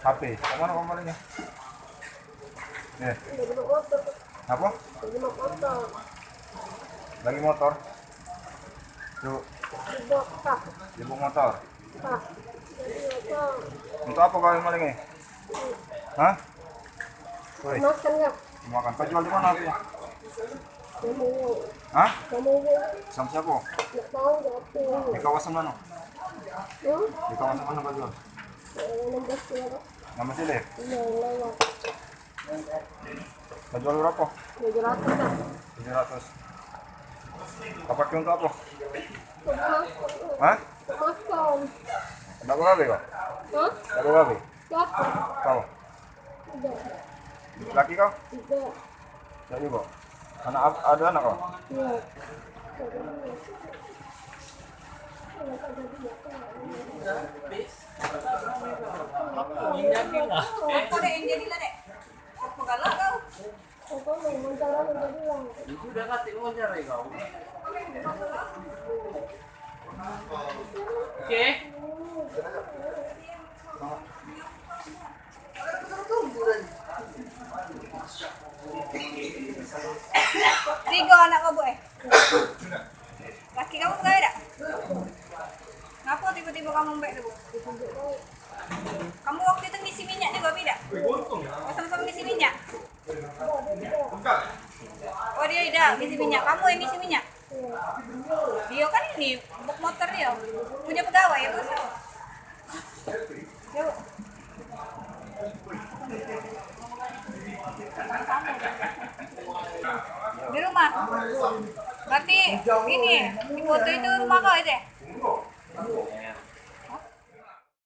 HP. Kemana kemarinnya? Apa? Lagi motor. Tuh. Ibu motor. Untuk apa kau malingnya? Hah? Woi. Makan. Kau jual di mana HP-nya? Hah? Sama siapa? Di kawasan mana? Di kawasan mana kau jual? Nama sini? Kau jual berapa? 700. Kau pakai untuk apa? Hah? Ada berapa kau? Ada berapa? Kau? Laki kau? Tidak juga. Ada anak kau? Sudah kasih wawancara kau. Oke. Tiga anak kau boy. Laki kamu enggak ada? Ngapa tiba-tiba kamu mbak itu? Kamu waktu itu ngisi minyak juga beda? Sama-sama ngisi minyak? Oh dia tidak ngisi minyak, kamu yang ngisi minyak? Dia kan ini motor dia, punya pegawai ya bos? Yuk. Di rumah? Berarti ini, di foto itu rumah kau itu ya?